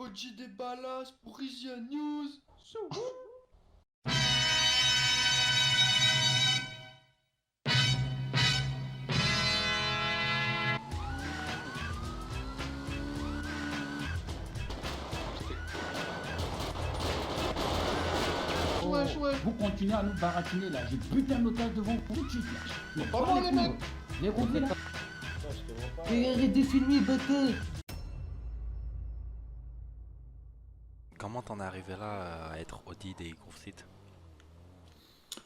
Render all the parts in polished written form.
OG des Ballas pour Isia News. Wesh. Vous continuez à nous baratiner là, j'ai putain d'otage devant vous tout de suite là. Pas moi les mecs. Les roues là. Et arrête de filmer, bâtard. Comment t'en es arrivé là à être Audi des Groove Sites?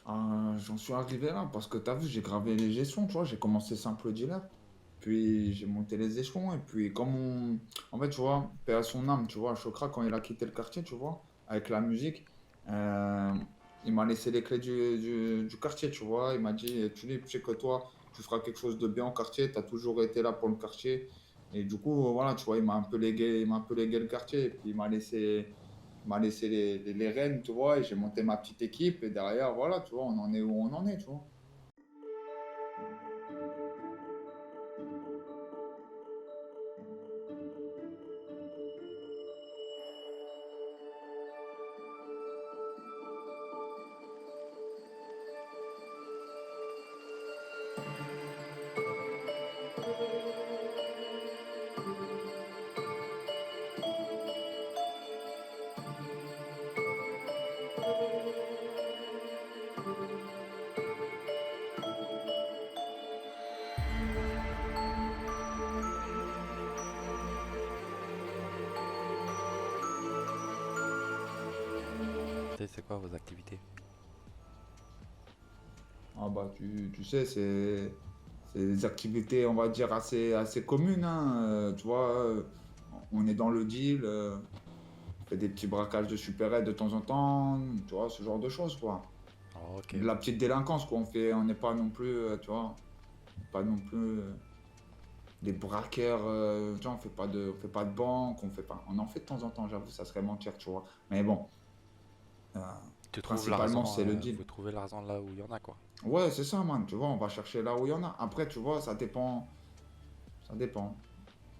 J'en suis arrivé là parce que t'as vu, j'ai gravé les échelons, tu vois, j'ai commencé simple dealer, puis j'ai monté les échelons, et puis en fait, tu vois, paix à son âme, tu vois, Chokra, quand il a quitté le quartier, tu vois, avec la musique, il m'a laissé les clés du quartier, tu vois, il m'a dit, Tulip, tu sais que toi, tu feras quelque chose de bien au quartier, t'as toujours été là pour le quartier, et du coup, voilà, tu vois, il m'a un peu légué le quartier, et puis il m'a laissé les rênes, tu vois, et j'ai monté ma petite équipe, et derrière, voilà, tu vois, on en est où on en est, tu vois. C'est quoi vos activités? Ah bah, tu sais, c'est des activités, on va dire, assez communes, hein, tu vois, on est dans le deal, on fait des petits braquages de supérettes de temps en temps, tu vois, ce genre de choses, quoi. Oh, ok. De la petite délinquance, quoi, on n'est pas non plus, tu vois, pas non plus des braqueurs, tu vois, on fait pas de banque, on en fait de temps en temps, j'avoue, ça serait mentir, tu vois. Mais bon, euh, Tu trouves principalement, l'argent, c'est le deal. vous trouvez l'argent là où il y en a quoi. Ouais, c'est ça, man, tu vois, on va chercher là où il y en a. Après, tu vois, ça dépend, ça dépend.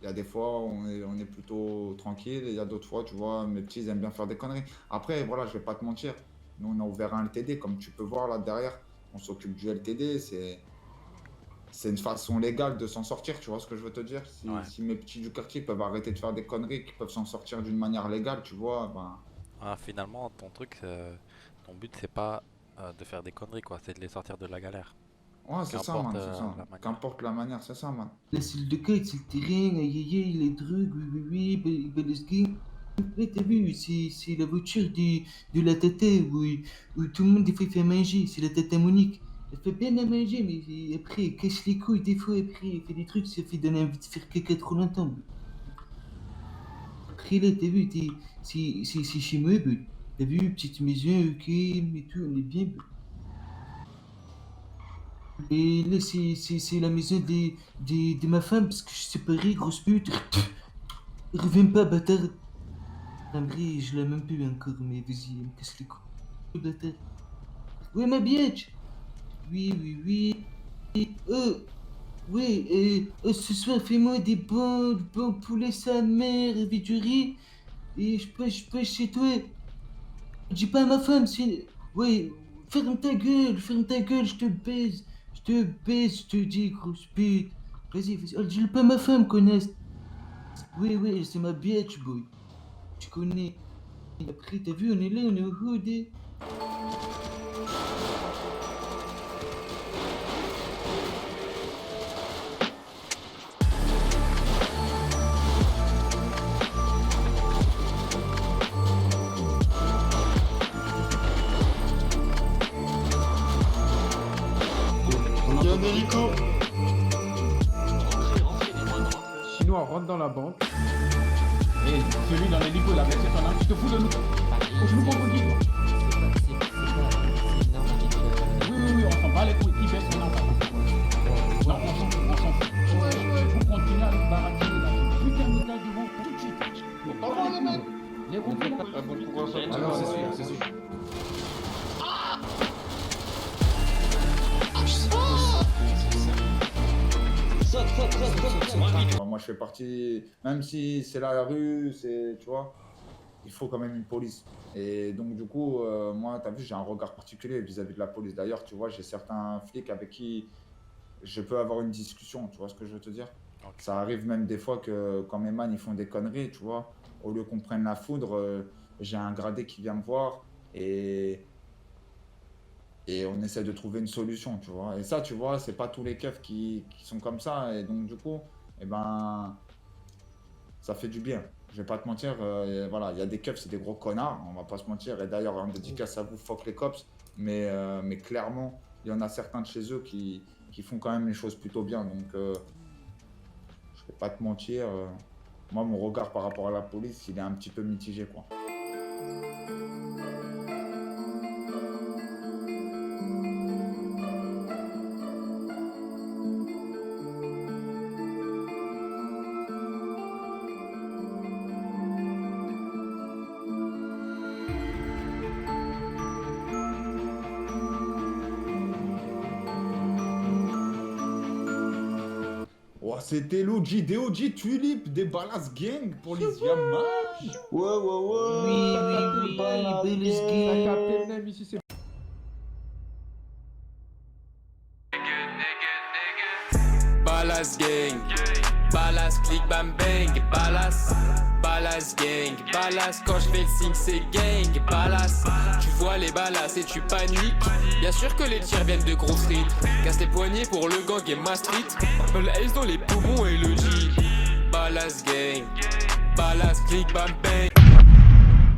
Il y a des fois, on est plutôt tranquille, et il y a d'autres fois, tu vois, mes petits ils aiment bien faire des conneries. Après, voilà, je vais pas te mentir, nous, on a ouvert un LTD, comme tu peux voir là derrière, on s'occupe du LTD, c'est une façon légale de s'en sortir, tu vois ce que je veux te dire? Ouais. Si mes petits du quartier peuvent arrêter de faire des conneries, qu'ils peuvent s'en sortir d'une manière légale, tu vois, ben, Ah, finalement, ton truc, ton but c'est pas de faire des conneries quoi, c'est de les sortir de la galère. ouais, c'est ça, Qu'importe man, c'est ça. la manière. Qu'importe la manière, c'est ça, man. La salle de quête, c'est le terrain, aïe aïe aïe, les drogues, oui, balance game. Là, t'as vu, c'est la voiture de la tata où tout le monde des fois il fait à manger, c'est la tata Monique. Elle fait bien à manger, mais après elle casse les couilles des fois, après elle fait des trucs, ça fait donner envie de faire caca trop longtemps. Après là, t'as vu, c'est chez moi, t'as vu, petite maison, ok, mais tout, on est bien. Et là, c'est la maison de ma femme, parce que je suis séparé, grosse pute. Reviens pas, bâtard. En vrai, je l'ai même plus encore, mais vas-y, me casse les couilles, bâtard. Ouais, ma biatch. Oui. Ouais, ce soir, fais-moi des bons poulets sa mère, avec du riz, et je pêche chez toi. Dis pas à ma femme, c'est... Ouais, ferme ta gueule, je te dis, grosse pute. Vas-y, oh, dis-le pas à ma femme, connasse. Oui, c'est ma bitch, boy. Tu connais. Et après, t'as vu, on est là, on est au hood. Il y a un hélico. Chinois rentre dans la banque. Et celui dans l'hélico, il a versé son âme, tu te fous de nous. Je nous comprends qui toi? Oui, on s'en bat les couilles, il baisse son âme. Non, on s'en fout. Vous continuez à nous baratiner là, j'ai putain d'otage devant vous tout de suite. Pas moi les mecs. Les roues là. Ah bon, pourquoi ça? Alors, c'est sûr. Moi, je fais partie, même si c'est la rue, tu vois, il faut quand même une police. Et donc, du coup, moi, tu as vu, j'ai un regard particulier vis-à-vis de la police. D'ailleurs, tu vois, j'ai certains flics avec qui je peux avoir une discussion, tu vois ce que je veux te dire? Ok. Ça arrive même des fois que quand mes man ils font des conneries, tu vois, au lieu qu'on prenne la foudre, j'ai un gradé qui vient me voir et, et on essaie de trouver une solution, tu vois. Et ça, tu vois, c'est pas tous les keufs qui sont comme ça. Et donc, du coup, eh ben, ça fait du bien. Je vais pas te mentir, et voilà, il y a des keufs, c'est des gros connards, on va pas se mentir. Et d'ailleurs, en dédicace à vous, fuck les cops. Mais clairement, il y en a certains de chez eux qui font quand même les choses plutôt bien. Donc, je vais pas te mentir. Moi, mon regard par rapport à la police, il est un petit peu mitigé, quoi. Oh, c'était l'OG, des OG Tulip, des Ballas Gang pour les Yamas. Ouais, ouais, ouais. Oui, T'as oui, capté le oui, bail, Billis t'as Gang. capté le name ici, c'est Ballas gang, Ballas click bam bang, Ballas, Ballas gang, Ballas quand je fais le signe c'est gang, Ballas, tu vois les ballas et tu paniques. Bien sûr que les tirs viennent de gros street, casse les poignets pour le gang et ma street, le ace dans les poumons et le J. Ballas gang, Ballas click bam bang,